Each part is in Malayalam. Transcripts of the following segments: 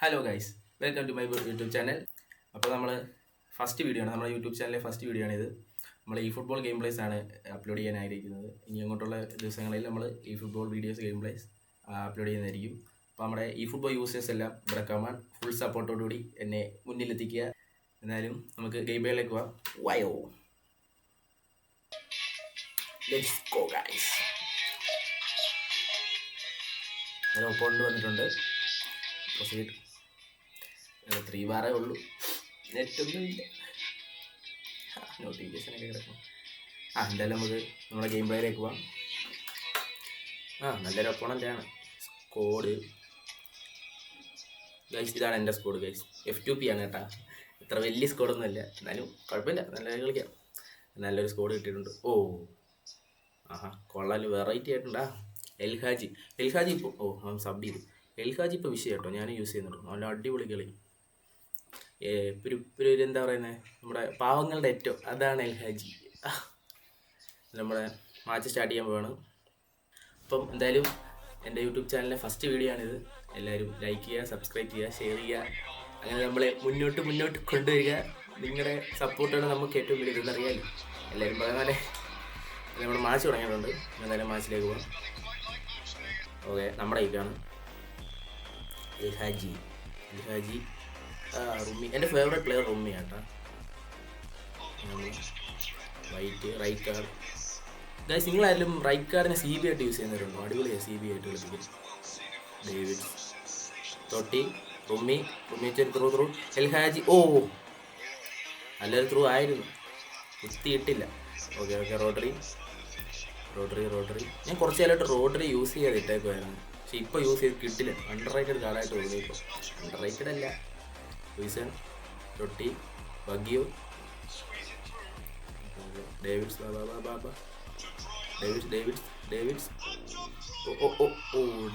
Hello guys, welcome to my YouTube channel. അപ്പോൾ നമ്മൾ ഫസ്റ്റ് വീഡിയോ ആണ്, നമ്മുടെ യൂട്യൂബ് ചാനലിലെ ഫസ്റ്റ് വീഡിയോ ആണിത്. നമ്മൾ ഈ ഫുട്ബോൾ ഗെയിം പ്ലേസ് ആണ് അപ്ലോഡ് ചെയ്യാനായിരിക്കുന്നത്. ഇനി അങ്ങോട്ടുള്ള ദിവസങ്ങളിൽ നമ്മൾ ഈ football videos game place upload ചെയ്യുന്നതായിരിക്കും. അപ്പോൾ നമ്മുടെ ഈ ഫുട്ബോൾ യൂസേഴ്സ് എല്ലാം ഇവിടെ കമാൻ ഫുൾ സപ്പോർട്ടോടുകൂടി എന്നെ മുന്നിലെത്തിക്കുക. എന്നാലും നമുക്ക് ഗെയിം പ്ലേയിലേക്ക് പോവാം. വയോ ലെറ്റ്സ് ഗോ ഗൈസ്. ഞാൻ ഒപ്പോണ്ട് വന്നിട്ടുണ്ട്. പ്രൊസീഡ്. 3 ബാറേ ഉള്ളൂ, നെറ്റൊന്നും ഇല്ല, നോട്ടിഫിക്കേഷനൊക്കെ കിടക്കും. എന്തായാലും നമുക്ക് നമ്മുടെ ഗെയിം പ്ലേയിലേക്ക് പോവാം. നല്ലൊരു ഒപ്പോണൻ്റാണ്. സ്കോഡ് ഗൈസ്, ഇതാണ് എൻ്റെ സ്കോഡ് ഗൈസ്. F2P ആണ് കേട്ടോ. ഇത്ര വലിയ സ്കോഡൊന്നുമില്ല, എന്നാലും കുഴപ്പമില്ല, നല്ല കളിക്കാം. നല്ലൊരു സ്കോഡ് കിട്ടിയിട്ടുണ്ട്. കൊള്ളാല് വെറൈറ്റി ആയിട്ടുണ്ടാ. എൽഹാജി ഇപ്പോൾ അവൻ സബ് ചെയ്തു. എൽഹാജി ഇപ്പോൾ വിഷയം കേട്ടോ, ഞാനും യൂസ് ചെയ്യുന്നുണ്ട്. നല്ല അടിപൊളി കളി. എന്താ പറയുന്നത്, നമ്മുടെ പാവങ്ങളുടെ ഏറ്റവും അതാണ് എൽഹാജി. നമ്മുടെ മാച്ച് സ്റ്റാർട്ട് ചെയ്യാൻ പോവാണ്. അപ്പം എന്തായാലും എൻ്റെ യൂട്യൂബ് ചാനലിലെ ഫസ്റ്റ് വീഡിയോ ആണിത്. എല്ലാവരും ലൈക്ക് ചെയ്യുക, സബ്സ്ക്രൈബ് ചെയ്യുക, ഷെയർ ചെയ്യുക. അങ്ങനെ നമ്മളെ മുന്നോട്ട് കൊണ്ടുവരിക. നിങ്ങളുടെ സപ്പോർട്ടാണ് നമുക്ക് ഏറ്റവും വലിയ ഇതെന്നറിയാമല്ലോ. എല്ലാവരും പറയുന്ന നമ്മുടെ മാച്ച് തുടങ്ങിയിട്ടുണ്ട്. എന്തായാലും മാച്ചിലേക്ക് പോകാം. ഓക്കെ, നമ്മുടെ ഇതാണ് എൽഹാജി. റുമ്മി എൻ്റെ ഫേവറേറ്റ് പ്ലെയർ റുമ്മി കേട്ടോ. White right card guys. നിങ്ങളായാലും റൈറ്റ് കാർഡിനെ CB ആയിട്ട് യൂസ് ചെയ്യുന്നവരുണ്ടോ? അടിപൊളിയാണ് CB ആയിട്ട് കളിപ്പിക്കും. ഡേവിഡ് തൊട്ടി റുമ്മി ത്രൂ എൽഹാജി. നല്ലൊരു ത്രൂ ആയിരുന്നു, കുത്തിയിട്ടില്ല. ഓക്കെ റോഡറി. ഞാൻ കുറച്ച് കാലമായിട്ട് റോഡറി യൂസ് ചെയ്യാതെ ഇട്ടേക്കുമായിരുന്നു, പക്ഷെ ഇപ്പോൾ യൂസ് ചെയ്ത് കിട്ടില്ല. അണ്ടർ റേറ്റഡ് കാർഡായിട്ട് തോന്നി. ഇപ്പോൾ അണ്ടർ റേറ്റഡ് അല്ല. വിസൺ തൊട്ടി ബഗ്യോ ഡേവിഡ്സ്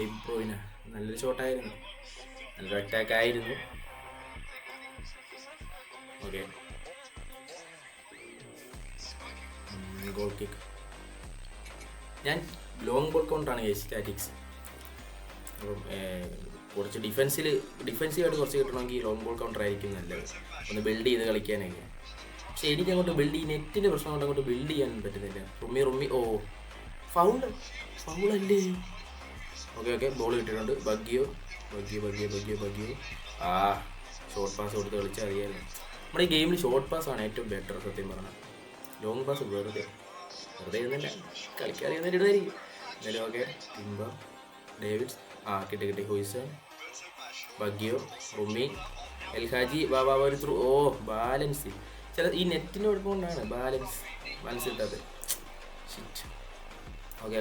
ഡിബ്രോയിന. നല്ലൊരു ഷോട്ടായിരുന്നു, നല്ലൊരു അറ്റാക്ക് ആയിരുന്നു. Okay, goal kick. ഞാൻ ലോങ് ബോൾ കൗണ്ടറാണ് സ്റ്റാറ്റിക്സ്. അപ്പം കുറച്ച് ഡിഫെൻസീവായിട്ട് കുറച്ച് കിട്ടണമെങ്കിൽ ലോങ് ബോൾ കൗണ്ടർ ആയിരിക്കും നല്ലത്, ഒന്ന് ബിൽഡ് ചെയ്ത് കളിക്കാനൊക്കെ. പക്ഷേ എനിക്ക് അങ്ങോട്ട് നെറ്റിൻ്റെ പ്രശ്നം കൊണ്ട് അങ്ങോട്ട് ബിൽഡ് ചെയ്യാൻ പറ്റുന്നില്ല. റുമ്മി ഫൗളല്ലേ. ഓക്കെ ബോൾ കിട്ടിയിട്ടുണ്ട്. ബഗ്യോ ഷോർട്ട് പാസ് കൊടുത്ത് കളിച്ചാൽ അറിയാമല്ലോ. നമ്മുടെ ഈ ഗെയിമിൽ ഷോർട്ട് പാസ്സാണ് ഏറ്റവും ബെറ്റർ സത്യം പറഞ്ഞാൽ. ലോങ് പാസ് വെറുതെ ഇരുന്നില്ല, കളിക്കറിയുന്നൊരു ഇതായിരിക്കും. എന്തായാലും ഓക്കെ. ടിംബർ ഡേവിഡ്സ് കിട്ടി. ഹുയ്സൺ ബഗ്യോ റുമ്മി എൽഹാജി ഒരു ത്രൂ. ബാലൻസ് ചില ഈ നെറ്റിൻ്റെ കുഴപ്പമുണ്ടാണ് ബാലൻസ് കിട്ടാത്തത്. ഓക്കെ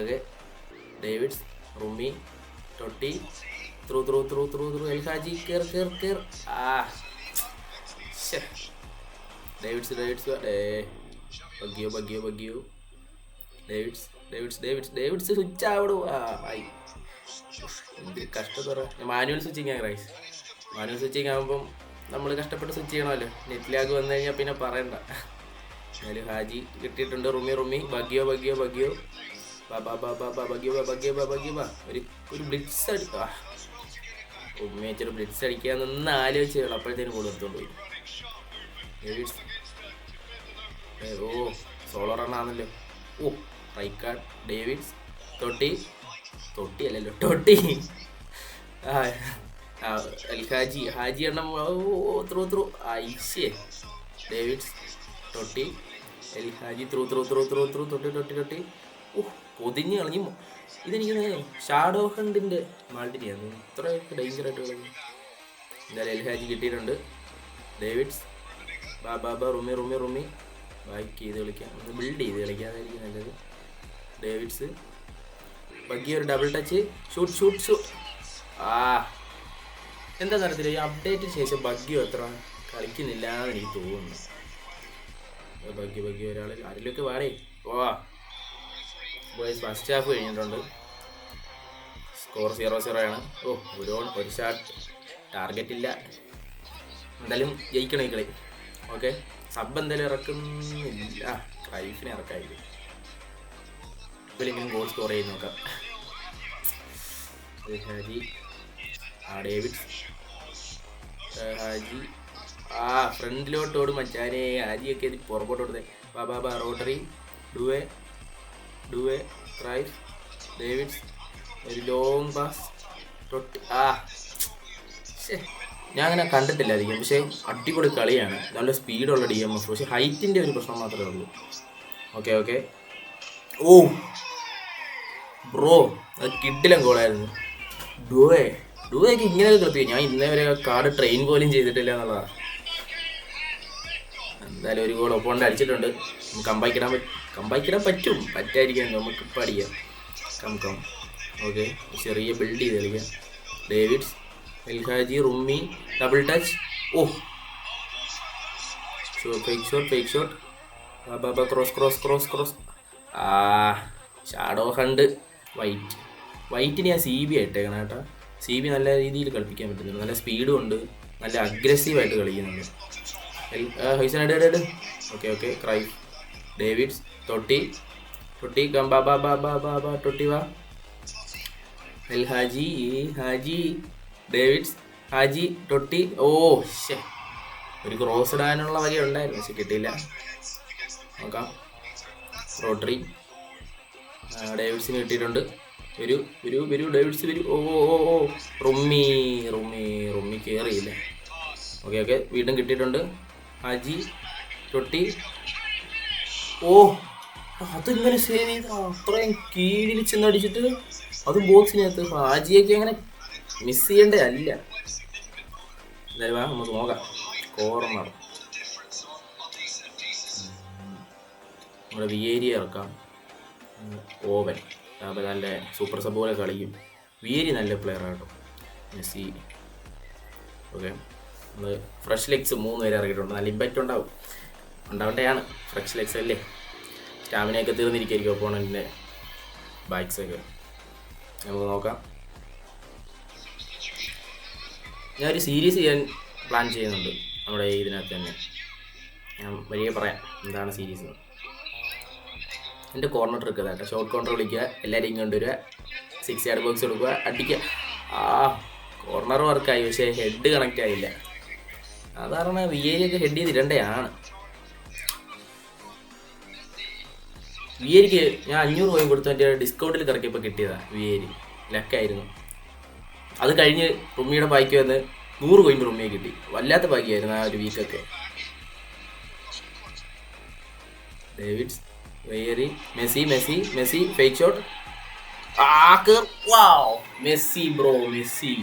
ഡേവിഡ്സ് റുമ്മി തൊട്ടി ത്രൂ എൽഹാജി കേർ. ഡേവിഡ്സ് ബഗ്യോ ഡേവിഡ്സ് സ്വിച്ച് ആവിടും. കഷ്ടപ്പെട മാനുവൽ സ്വിച്ചിങ് റൈസ്. മാനുവൽ സ്വിച്ചിങ് ആകുമ്പം നമ്മൾ കഷ്ടപ്പെട്ട് സ്വിച്ച് ചെയ്യണമല്ലോ. നെറ്റിലാഗ് വന്നു കഴിഞ്ഞാൽ പിന്നെ പറയണ്ട. എന്നാലും ഹാജി കിട്ടിയിട്ടുണ്ട്. റുമ്മി ബഗ്യോ ഒരു ബ്ലിറ്റ്സ് റുമ്മി വെച്ചൊരു ബ്ലിറ്റ്സ് അടിക്കാൻ നിന്ന് ആലോചിച്ച് അപ്പോഴത്തേനും കൂടെ എടുത്തുകൊണ്ട് പോയി. ഡേവിഡ്സ് സോളോ റണ്ണാണല്ലോ. Right card. ഡേവിഡ്സ് തൊട്ടി അല്ലല്ലോ ടൊട്ടി. ഹാജി എണ്ണം ത്രൂ ഐശ്യേ. ഡേവിഡ്സ് തൊട്ടി എൽഹാജി ത്രൂ തൊട്ടി. പൊതിഞ്ഞ് കളഞ്ഞു. ഇതെനിക്ക് ഷാഡോ ഹണ്ടിൻ്റെ മാൾട്ടിനെയാണ് ഇത്രയൊക്കെ ഡേഞ്ചറായിട്ട് കളഞ്ഞു. എന്തായാലും എൽഹാജി കിട്ടിയിട്ടുണ്ട്. ഡേവിഡ്സ് റുമ്മി ബാക്ക് ചെയ്ത് കളിക്കാം, ഒന്ന് ബിൽഡ് ചെയ്ത് കളിക്കാതായിരിക്കും നല്ലത്. ഡേവിഡ്സ് ബഗ്ഗി ഒരു ഡബിൾ ടച്ച് ഷൂട്ട്. എന്താ തരത്തില്ല, ഈ അപ്ഡേറ്റിന് ശേഷം ബഗ്ഗിയോ അത്ര കളിക്കുന്നില്ല എന്ന് എനിക്ക് തോന്നുന്നു. ബഗ്ഗി ഒരാൾ ആരിലൊക്കെ വാടേ. ഫസ്റ്റ് ഹാഫ് കഴിഞ്ഞിട്ടുണ്ട്. സ്കോർ 0-0 ആണ്. ഒരു ഷാട്ട് ടാർഗറ്റ് ഇല്ല. എന്തായാലും ജയിക്കണം ഈ കളി. ഓക്കെ, സബ് എന്തായാലും ഇറക്കുന്നില്ല. ലൈഫിനെ ഇറക്കായിരിക്കും. ഇപ്പോഴെങ്കിലും ഗോൾ സ്കോർ ചെയ്ത് നോക്കാം. ഹാജി ഡേവിഡ് ഹാജി ഫ്രണ്ടിലോട്ട് ഓടും മച്ചാനെ. ഹാജിയൊക്കെ പുറകോട്ട് ഓടുന്നേ. ബാബാ റോട്ടറി ഡുവേ ക്രൈഫ് ഡേവിഡ്സ് ഒരു ലോങ് പാസ് തൊട്ട് ഞാൻ അങ്ങനെ കണ്ടിട്ടില്ല അധികം. പക്ഷേ അടിപൊളി കളിയാണ്, നല്ല സ്പീഡുള്ള DMF. പക്ഷേ ഹൈറ്റിൻ്റെ ഒരു പ്രശ്നം മാത്രമേ ഉള്ളൂ. ഓക്കെ ഓ ബ്രോ, അത് കിഡിലും ഗോളായിരുന്നു. ഡുവേക്ക് ഇങ്ങനെയൊക്കെ കളിപ്പിക്കും. ഞാൻ ഇന്നേ വരെ കാർഡ് ട്രെയിൻ പോലും ചെയ്തിട്ടില്ല എന്നുള്ളതാണ്. എന്തായാലും ഒരു ഗോൾ ഒപ്പോണ്ട് അടിച്ചിട്ടുണ്ട്. കമ്പായിക്കിടാൻ പറ്റായിരിക്കാം, നമുക്ക് ഇപ്പം അടിക്കാം. കം ഓക്കെ, ചെറിയ ബിൽഡ് ചെയ്ത് കളിക്കാം. ഡേവിഡ്സ് എൽഹാജി റുമ്മി ഡബിൾ ടച്ച്. ഓ fake shot cross shadow hunt. വൈറ്റിന് ഞാൻ CB ആയിട്ടേക്കണം കേട്ടോ. CB നല്ല രീതിയിൽ കളിപ്പിക്കാൻ പറ്റുന്നുണ്ട്, നല്ല സ്പീഡും ഉണ്ട്, നല്ല അഗ്രസീവായിട്ട് കളിക്കുന്നുണ്ട്. ഓക്കെ ക്രൈഫ് ഡേവിഡ്സ് തൊട്ടി തൊട്ടി വാ. ഹാജി ഡേവിഡ്സ് ഹാജി തൊട്ടി. ഓ ഒരു ക്രോസ് ഇടാനുള്ള വഴി ഉണ്ടായിരുന്നു, പക്ഷെ കിട്ടിയില്ല. നോക്കാം. റോട്ടറി ഡേവിഡ്സിന് കിട്ടിയിട്ടുണ്ട്. വരൂ ഡേവിഡ്സ് വരൂ. ഓ റുമ്മി കയറിയില്ല. ഓക്കെ വീണ്ടും കിട്ടിയിട്ടുണ്ട്. ഹാജി തൊട്ടി. ഓ അതിങ്ങനെ സേവ് ചെയ്ത് അത്രയും കീഴിൽ ചെന്നടിച്ചിട്ട് അതും ബോക്സിനകത്ത്. ഹാജിയൊക്കെ അങ്ങനെ മിസ് ചെയ്യേണ്ടേ അല്ല. എന്തായാലും നമുക്ക് നോക്കാം. കോർണർ നമ്മുടെ വിയേരി ഇറക്കാം. ഓവൻ നല്ല സൂപ്പർ സബ് പോലെ കളിക്കും. വിയേരി നല്ല പ്ലെയറാണ് കേട്ടോ. Messi okay. നമ്മൾ ഫ്രഷ് ലെഗ്സ് 3 പേര് ഇറക്കിയിട്ടുണ്ട്. നല്ല ഇമ്പാക്റ്റ് ഉണ്ടാവേണ്ടതാണ്. ഫ്രഷ് ലെഗ്സ് അല്ലേ, സ്റ്റാമിനയൊക്കെ തീർന്നിരിക്കും ഒപ്പോണൻറ്റിൻ്റെ ബാക്സൊക്കെ. നമുക്ക് നോക്കാം. ഞാനൊരു സീരീസ് ചെയ്യാൻ പ്ലാൻ ചെയ്യുന്നുണ്ട് നമ്മുടെ ഇതിനകത്ത് തന്നെ. ഞാൻ വഴിയെ പറയാം എന്താണ് സീരീസ്. എൻ്റെ കോർണർ ട്രിക്ക് കേട്ടോ. ഷോർട്ട് കോർണർ വിളിക്കുക, എല്ലാവരെയും കൊണ്ടുവരിക, 6 യാർഡ് ബോക്സ് കൊടുക്കുക, അടിക്കുക. കോർണർ വർക്കായി, പക്ഷേ ഹെഡ് കണക്റ്റ് ആയില്ല. സാധാരണ വിയേരിയൊക്കെ ഹെഡ് ചെയ്തിരണ്ടയാണ്. വിയേരിക്ക് ഞാൻ 500 കോയിൻ കൊടുത്തു, മറ്റേ ഡിസ്കൗണ്ടിൽ കറക്കിയപ്പോൾ കിട്ടിയതാണ്. വിയേരി ലക്കായിരുന്നു. അത് കഴിഞ്ഞ് റുമ്മിയുടെ ബാക്കി വന്ന് 100 കോയിൻ റുമ്മിയെ കിട്ടി. വല്ലാത്ത ബാക്കിയായിരുന്നു ആ ഒരു വീക്കൊക്കെ. Davids very messy fake shot. Messi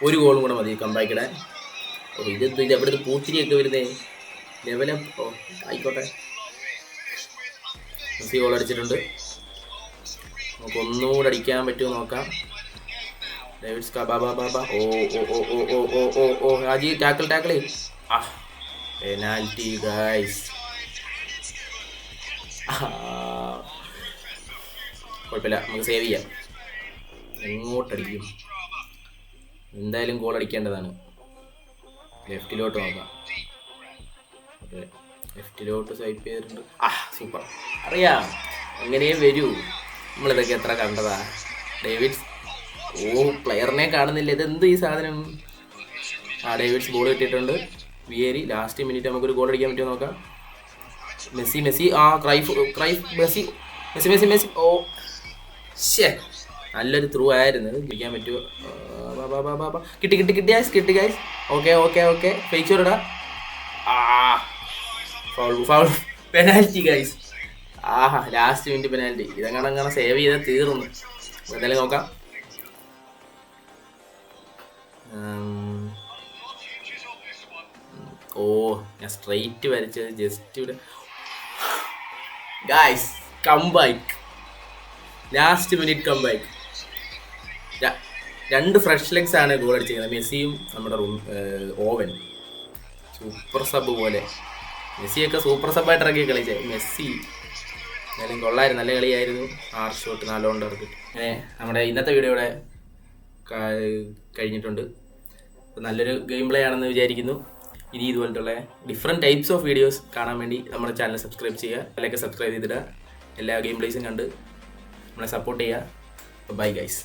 ഒരു ഗോളും കൂടെ മതി കമ്പാക്കിടാൻ. ഇത് എവിടുത്തെ പൂത്തിരിയൊക്കെ വരുന്നേ ലെവലപ്പ്. ആയിക്കോട്ടെ, മെസ്സി ഗോൾ അടിച്ചിട്ടുണ്ട്. നമുക്ക് ഒന്നുകൂടെ അടിക്കാൻ പറ്റുമോ നോക്കാം. ഡേവിഡ്സ് ഓ ഹാജി ടാക്കിൾ പെനാൽറ്റി ഗൈസ്. കുഴപ്പമില്ല, നമുക്ക് സേവ് ചെയ്യാം. എങ്ങോട്ടടിക്കും? എന്തായാലും ഗോൾ അടിക്കേണ്ടതാണ്. ലെഫ്റ്റിലോട്ട് നോക്കാം. ലെഫ്റ്റിലോട്ട് സ്വൈപ്പ് ചെയ്തിട്ടുണ്ട്. സൂപ്പർ. അറിയാം എങ്ങനെയേ വരൂ. നമ്മളിതൊക്കെ എത്ര കണ്ടതാ. ഡേവിഡ്സ് പ്ലെയറിനെ കാണുന്നില്ല. ഇതെന്ത് ഈ സാധനം? ഡേവിഡ്സ് ബോൾ കിട്ടിയിട്ടുണ്ട്. വിയേരി ലാസ്റ്റ് മിനിറ്റ് നമുക്കൊരു ഗോൾ അടിക്കാൻ പറ്റുമോ നോക്കാം. Messi Messi. ഓ നല്ലൊരു ത്രൂ ആയിരുന്നു. പിടിക്കാൻ പറ്റുമോ? കിട്ടി guys. Okay fake shot. Foul penalty guys. Last minute penalty. ഇതങ്ങനെ സേവ് ചെയ്താൽ തീർന്നു. എന്തായാലും നോക്കാം. ഞാൻ സ്ട്രെയിറ്റ് വരച്ചത് ജസ്റ്റ് ഇവിടെ. Guys comeback, last minute comeback. 2 fresh legs ആണ് ഗോൾ അടിച്ചിരിക്കുന്നത്. മെസ്സിയും നമ്മുടെ ഓവൻ സൂപ്പർ സബ് പോലെ. മെസ്സിയൊക്കെ സൂപ്പർ സബായിട്ട് ഇറക്കി കളിച്ചേ. മെസ്സി എന്നാലും കൊള്ളായിരുന്നു, നല്ല കളിയായിരുന്നു. 6 ഷോട്ട് 4 കൊണ്ട് ഇറക്കി. നമ്മുടെ ഇന്നത്തെ വീഡിയോ ഇവിടെ കഴിഞ്ഞിട്ടുണ്ട്. നല്ലൊരു ഗെയിം പ്ലേ ആണെന്ന് വിചാരിക്കുന്നു. ഇനി ഇതുപോലത്തുള്ള ഡിഫറെൻറ്റ് ടൈപ്സ് ഓഫ് വീഡിയോസ് കാണാൻ വേണ്ടി നമ്മുടെ ചാനൽ സബ്സ്ക്രൈബ് ചെയ്യുക. അതിലൊക്കെ സബ്സ്ക്രൈബ് ചെയ്തിടുക. എല്ലാ ഗെയിം പ്ലേസും കണ്ട് നമ്മളെ സപ്പോർട്ട് ചെയ്യുക. Bye guys.